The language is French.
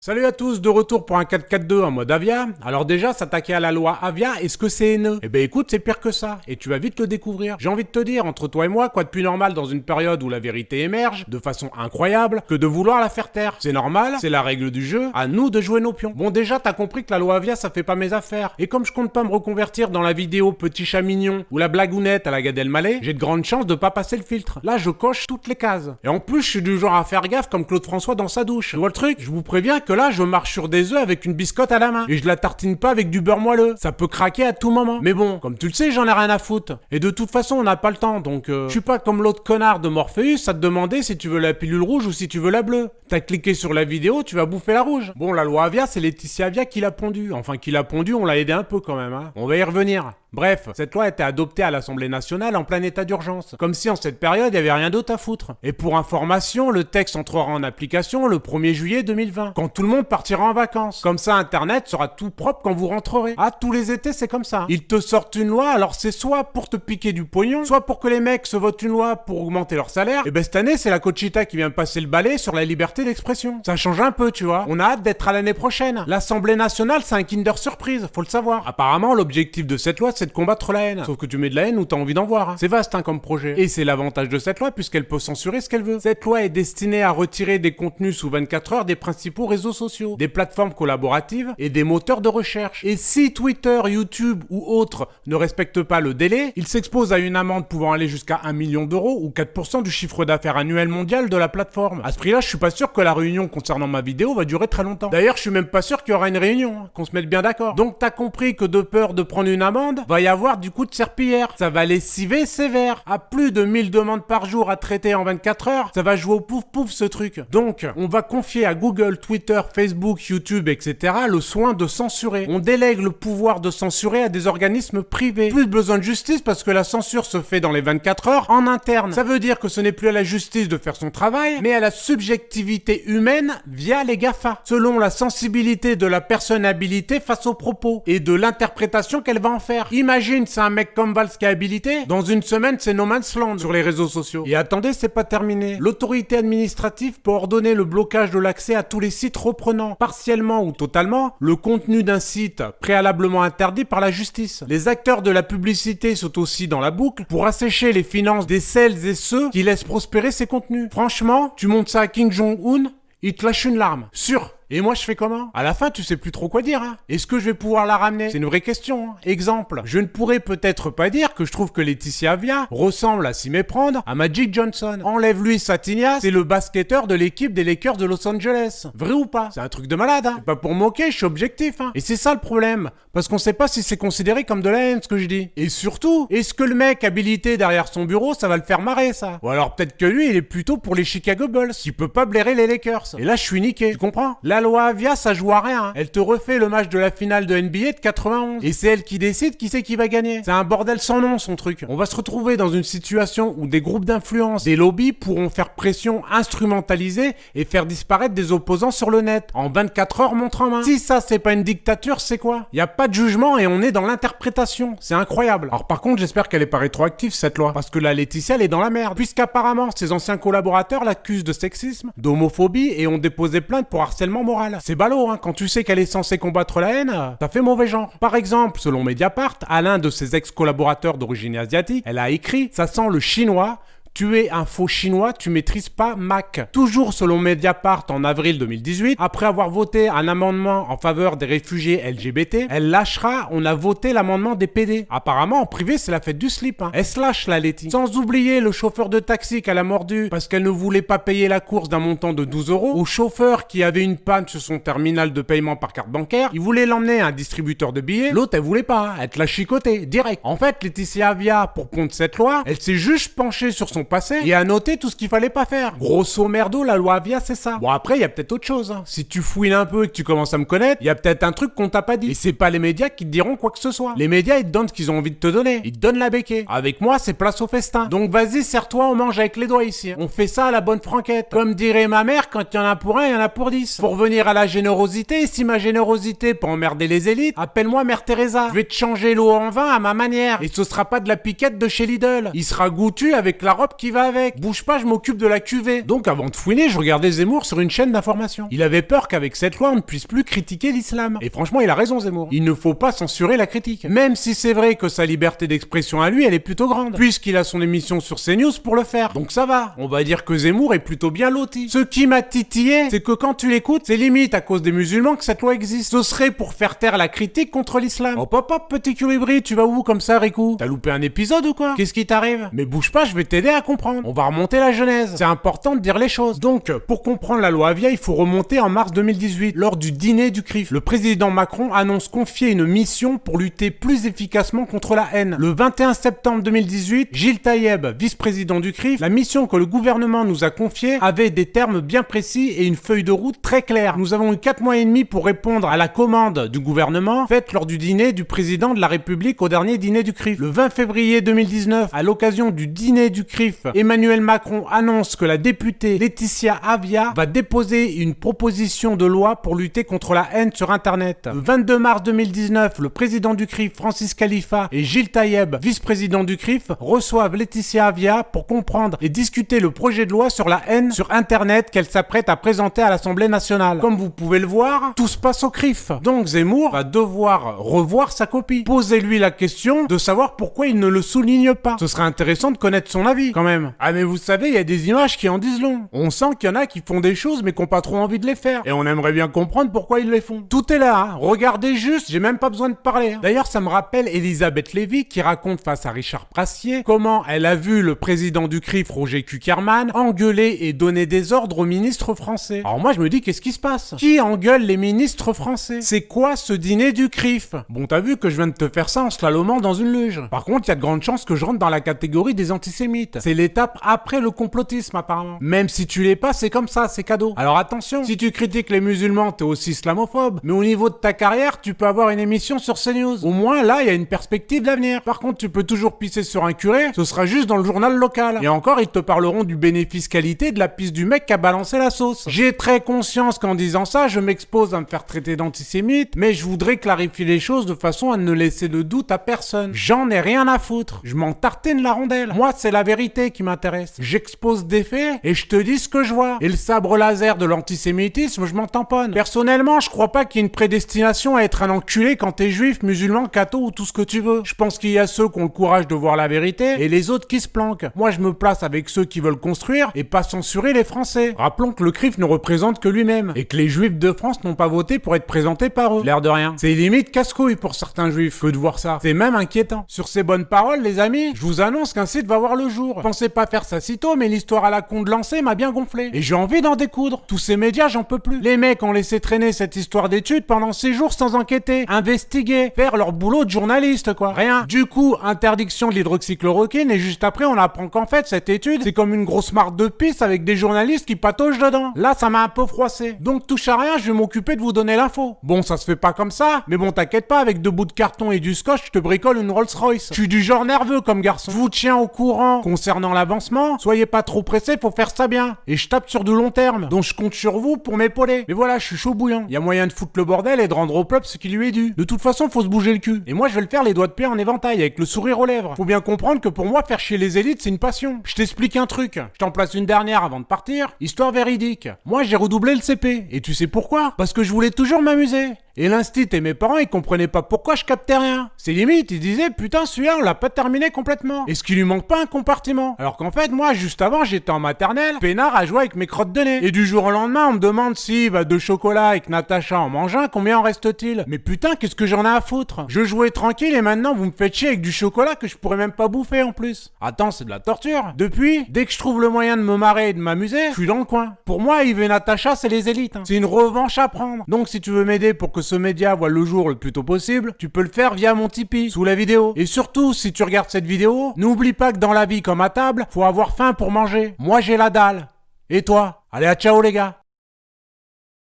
Salut à tous, de retour pour un 4-4-2 en mode Avia. Alors déjà, s'attaquer à la loi Avia, est-ce que c'est haineux? Eh ben écoute, c'est pire que ça, et tu vas vite le découvrir. J'ai envie de te dire, entre toi et moi, quoi de plus normal dans une période où la vérité émerge, de façon incroyable, que de vouloir la faire taire? C'est normal, c'est la règle du jeu, à nous de jouer nos pions. Bon déjà, t'as compris que la loi Avia, ça fait pas mes affaires. Et comme je compte pas me reconvertir dans la vidéo Petit Chat Mignon, ou la blagounette à la Gad Elmaleh, j'ai de grandes chances de pas passer le filtre. Là, je coche toutes les cases. Et en plus, je suis du genre à faire gaffe comme Claude François dans sa douche. Tu vois le truc? Je vous préviens que là, je marche sur des œufs avec une biscotte à la main. Et je la tartine pas avec du beurre moelleux. Ça peut craquer à tout moment. Mais bon, comme tu le sais, j'en ai rien à foutre. Et de toute façon, on n'a pas le temps, donc je suis pas comme l'autre connard de Morpheus à te demander si tu veux la pilule rouge ou si tu veux la bleue. T'as cliqué sur la vidéo, tu vas bouffer la rouge. Bon, la loi Avia, c'est Laetitia Avia qui l'a pondue. Enfin, qui l'a pondue, on l'a aidé un peu quand même, hein. On va y revenir. Bref, cette loi a été adoptée à l'Assemblée nationale en plein état d'urgence. Comme si en cette période, il n'y avait rien d'autre à foutre. Et pour information, le texte entrera en application le 1er juillet 2020, quand tout le monde partira en vacances. Comme ça, Internet sera tout propre quand vous rentrerez. Ah, tous les étés, c'est comme ça. Ils te sortent une loi, alors c'est soit pour te piquer du pognon, soit pour que les mecs se votent une loi pour augmenter leur salaire. Et ben cette année, c'est la Cochita qui vient passer le balai sur la liberté d'expression. Ça change un peu, tu vois. On a hâte d'être à l'année prochaine. L'Assemblée nationale, c'est un Kinder Surprise, faut le savoir. Apparemment, l'objectif de cette loi, c'est de combattre la haine. Sauf que tu mets de la haine où t'as envie d'en voir, hein. C'est vaste, hein, comme projet. Et c'est l'avantage de cette loi, puisqu'elle peut censurer ce qu'elle veut. Cette loi est destinée à retirer des contenus sous 24 heures des principaux réseaux sociaux, des plateformes collaboratives et des moteurs de recherche. Et si Twitter, YouTube ou autres ne respectent pas le délai, ils s'exposent à une amende pouvant aller jusqu'à 1 million d'euros ou 4% du chiffre d'affaires annuel mondial de la plateforme. À ce prix-là, je suis pas sûr que la réunion concernant ma vidéo va durer très longtemps. D'ailleurs, je suis même pas sûr qu'il y aura une réunion, hein, qu'on se mette bien d'accord. Donc t'as compris que de peur de prendre une amende, va y avoir du coup de serpillière. Ça va lessiver sévère. À plus de 1000 demandes par jour à traiter en 24 heures, ça va jouer au pouf pouf ce truc. Donc, on va confier à Google, Twitter, Facebook, YouTube, etc. le soin de censurer. On délègue le pouvoir de censurer à des organismes privés. Plus besoin de justice parce que la censure se fait dans les 24 heures en interne. Ça veut dire que ce n'est plus à la justice de faire son travail, mais à la subjectivité humaine via les GAFA, selon la sensibilité de la personnalité face aux propos et de l'interprétation qu'elle va en faire. Imagine, c'est un mec comme Valls qui est habilité, dans une semaine c'est No Man's Land sur les réseaux sociaux. Et attendez, c'est pas terminé. L'autorité administrative peut ordonner le blocage de l'accès à tous les sites reprenant, partiellement ou totalement, le contenu d'un site préalablement interdit par la justice. Les acteurs de la publicité sont aussi dans la boucle pour assécher les finances des celles et ceux qui laissent prospérer ces contenus. Franchement, tu montes ça à Kim Jong-un, il te lâche une larme. Sûr. Et moi je fais comment? À la fin tu sais plus trop quoi dire, hein. Est-ce que je vais pouvoir la ramener? C'est une vraie question, hein. Exemple, je ne pourrais peut-être pas dire que je trouve que Laetitia Avia ressemble à s'y méprendre à Magic Johnson. Enlève-lui Satinia, c'est le basketteur de l'équipe des Lakers de Los Angeles. Vrai ou pas? C'est un truc de malade, hein. C'est pas pour moquer, je suis objectif, hein. Et c'est ça le problème, parce qu'on sait pas si c'est considéré comme de la haine ce que je dis. Et surtout, est-ce que le mec habilité derrière son bureau, ça va le faire marrer ça? Ou alors peut-être que lui il est plutôt pour les Chicago Bulls, qui peut pas blairer les Lakers. Et là je suis niqué, tu comprends? La loi Avia, ça joue à rien. Elle te refait le match de la finale de NBA de 91. Et c'est elle qui décide qui c'est qui va gagner. C'est un bordel sans nom, son truc. On va se retrouver dans une situation où des groupes d'influence, des lobbies pourront faire pression instrumentalisée et faire disparaître des opposants sur le net. En 24 heures, montre en main. Si ça, c'est pas une dictature, c'est quoi? Y a pas de jugement et on est dans l'interprétation. C'est incroyable. Alors par contre, j'espère qu'elle est pas rétroactive, cette loi. Parce que la Laetitia, elle est dans la merde. Puisqu'apparemment, ses anciens collaborateurs l'accusent de sexisme, d'homophobie et ont déposé plainte pour harcèlement moral. C'est ballot, hein, quand tu sais qu'elle est censée combattre la haine, ça fait mauvais genre. Par exemple, selon Mediapart, à l'un de ses ex-collaborateurs d'origine asiatique, elle a écrit « Ça sent le chinois ». Tu es un faux chinois, tu maîtrises pas Mac. Toujours selon Mediapart en avril 2018, après avoir voté un amendement en faveur des réfugiés LGBT, elle lâchera, on a voté l'amendement des PD. Apparemment, en privé, c'est la fête du slip, hein. Elle se lâche, la Letty. Sans oublier le chauffeur de taxi qu'elle a mordu parce qu'elle ne voulait pas payer la course d'un montant de 12 €, au chauffeur qui avait une panne sur son terminal de paiement par carte bancaire, il voulait l'emmener à un distributeur de billets, l'autre, elle voulait pas, hein. Elle te l'a chicoté, direct. En fait, Laetitia Avia, pour pondre cette loi, elle s'est juste penchée sur son passé et a noté tout ce qu'il fallait pas faire. Grosso merdo, la loi Avia, c'est ça. Bon, après, il y a peut-être autre chose, hein. Si tu fouines un peu et que tu commences à me connaître, il y a peut-être un truc qu'on t'a pas dit. Et c'est pas les médias qui te diront quoi que ce soit. Les médias, ils te donnent ce qu'ils ont envie de te donner. Ils te donnent la béquée. Avec moi, c'est place au festin. Donc vas-y, serre-toi, on mange avec les doigts ici. On fait ça à la bonne franquette. Comme dirait ma mère, quand il y en a pour un, il y en a pour 10. Pour venir à la générosité, si ma générosité peut emmerder les élites, appelle-moi Mère Teresa. Je vais te changer l'eau en vin à ma manière. Et ce sera pas de la piquette de chez Lidl. Il sera goûtu avec la robe l'Europe qui va avec. Bouge pas, je m'occupe de la cuvée. Donc avant de fouiner, je regardais Zemmour sur une chaîne d'information. Il avait peur qu'avec cette loi, on ne puisse plus critiquer l'islam. Et franchement, il a raison, Zemmour. Il ne faut pas censurer la critique. Même si c'est vrai que sa liberté d'expression à lui, elle est plutôt grande, puisqu'il a son émission sur CNews pour le faire. Donc ça va. On va dire que Zemmour est plutôt bien loti. Ce qui m'a titillé, c'est que quand tu l'écoutes, c'est limite à cause des musulmans que cette loi existe. Ce serait pour faire taire la critique contre l'islam. Hop hop hop, petit curibri, tu vas où comme ça, Riku? T'as loupé un épisode ou quoi? Qu'est-ce qui t'arrive? Mais bouge pas, je vais t'aider à comprendre. On va remonter la genèse. C'est important de dire les choses. Donc, pour comprendre la loi Avia, il faut remonter en mars 2018, lors du dîner du CRIF. Le président Macron annonce confier une mission pour lutter plus efficacement contre la haine. Le 21 septembre 2018, Gilles Taïeb, vice-président du CRIF, la mission que le gouvernement nous a confiée avait des termes bien précis et une feuille de route très claire. Nous avons eu 4 mois et demi pour répondre à la commande du gouvernement faite lors du dîner du président de la République au dernier dîner du CRIF. Le 20 février 2019, à l'occasion du dîner du CRIF, Emmanuel Macron annonce que la députée Laetitia Avia va déposer une proposition de loi pour lutter contre la haine sur Internet. Le 22 mars 2019, le président du CRIF, Francis Khalifa, et Gilles Taïeb, vice-président du CRIF, reçoivent Laetitia Avia pour comprendre et discuter le projet de loi sur la haine sur Internet qu'elle s'apprête à présenter à l'Assemblée nationale. Comme vous pouvez le voir, tout se passe au CRIF. Donc Zemmour va devoir revoir sa copie. Posez-lui la question de savoir pourquoi il ne le souligne pas. Ce serait intéressant de connaître son avis, quand même. Ah mais vous savez, il y a des images qui en disent long. On sent qu'il y en a qui font des choses mais qui n'ont pas trop envie de les faire. Et on aimerait bien comprendre pourquoi ils les font. Tout est là, hein. Regardez juste, j'ai même pas besoin de parler. Hein. D'ailleurs, ça me rappelle Elisabeth Lévy qui raconte face à Richard Prassier comment elle a vu le président du CRIF, Roger Kuckerman, engueuler et donner des ordres aux ministres français. Alors moi, je me dis, qu'est-ce qui se passe? Qui engueule les ministres français? C'est quoi ce dîner du CRIF? Bon, t'as vu que je viens de te faire ça en slalomant dans une luge. Par contre, il y a de grandes chances que je rentre dans la catégorie des antisémites. C'est l'étape après le complotisme, apparemment. Même si tu l'es pas, c'est comme ça, c'est cadeau. Alors attention, si tu critiques les musulmans, t'es aussi islamophobe. Mais au niveau de ta carrière, tu peux avoir une émission sur CNews. Au moins, là, il y a une perspective d'avenir. Par contre, tu peux toujours pisser sur un curé, ce sera juste dans le journal local. Et encore, ils te parleront du bénéfice-qualité de la piste du mec qui a balancé la sauce. J'ai très conscience qu'en disant ça, je m'expose à me faire traiter d'antisémite, mais je voudrais clarifier les choses de façon à ne laisser de doute à personne. J'en ai rien à foutre. Je m'en tartine la rondelle. Moi, c'est la vérité qui m'intéresse. J'expose des faits et je te dis ce que je vois. Et le sabre laser de l'antisémitisme, je m'en tamponne. Personnellement, je crois pas qu'il y ait une prédestination à être un enculé quand t'es juif, musulman, catho ou tout ce que tu veux. Je pense qu'il y a ceux qui ont le courage de voir la vérité et les autres qui se planquent. Moi, je me place avec ceux qui veulent construire et pas censurer les Français. Rappelons que le CRIF ne représente que lui-même et que les juifs de France n'ont pas voté pour être présentés par eux. L'air de rien. C'est limite casse-couille pour certains juifs que de voir ça. C'est même inquiétant. Sur ces bonnes paroles, les amis, je vous annonce qu'un site va voir le jour. Je pensais pas faire ça si tôt, mais l'histoire à la con de lancer m'a bien gonflé. Et j'ai envie d'en découdre. Tous ces médias, j'en peux plus. Les mecs ont laissé traîner cette histoire d'études pendant 6 jours sans enquêter, investiguer, faire leur boulot de journaliste, quoi. Rien. Du coup, interdiction de l'hydroxychloroquine et juste après, on apprend qu'en fait, cette étude, c'est comme une grosse marque de pisse avec des journalistes qui pataugent dedans. Là, ça m'a un peu froissé. Donc, touche à rien, je vais m'occuper de vous donner l'info. Bon, ça se fait pas comme ça, mais bon, t'inquiète pas, avec 2 bouts de carton et du scotch, je te bricole une Rolls-Royce. Je suis du genre nerveux comme garçon. Je vous tiens au courant concernant l'avancement. Soyez pas trop pressés, faut faire ça bien. Et je tape sur du long terme. Donc, je compte sur vous pour m'épauler. Mais voilà, je suis chaud bouillant. Il y a moyen de foutre le bordel et de rendre au peuple ce qui lui est dû. De toute façon, faut se bouger le cul. Et moi, je vais le faire les doigts de pied en éventail, avec le sourire aux lèvres. Faut bien comprendre que pour moi, faire chier les élites, c'est une passion. Je t'explique un truc. Je t'en place une dernière avant de partir. Histoire véridique. Moi, j'ai redoublé le CP. Et tu sais pourquoi? Parce que je voulais toujours m'amuser. Et l'instit et mes parents, ils comprenaient pas pourquoi je captais rien. C'est limite, ils disaient, putain, celui-là, on l'a pas terminé complètement. Est-ce qu'il lui manque pas un compartiment? Alors qu'en fait, moi, juste avant, j'étais en maternelle, peinard à jouer avec mes crottes de nez. Et du jour au lendemain, on me demande si, de chocolat avec Natacha en mange un, combien en reste-t-il? Mais putain, qu'est-ce que j'en ai à foutre? Je jouais tranquille et maintenant, vous me faites chier avec du chocolat que je pourrais même pas bouffer en plus. Attends, c'est de la torture. Depuis, dès que je trouve le moyen de me marrer et de m'amuser, je suis dans le coin. Pour moi, Yves et Natacha, c'est les élites. Hein. C'est une revanche à prendre. Donc, si tu veux m'aider pour que ce média voit le jour le plus tôt possible, tu peux le faire via mon Tipeee, sous la vidéo. Et surtout, si tu regardes cette vidéo, n'oublie pas que dans la vie comme à table, faut avoir faim pour manger. Moi, j'ai la dalle. Et toi? Allez, à ciao les gars!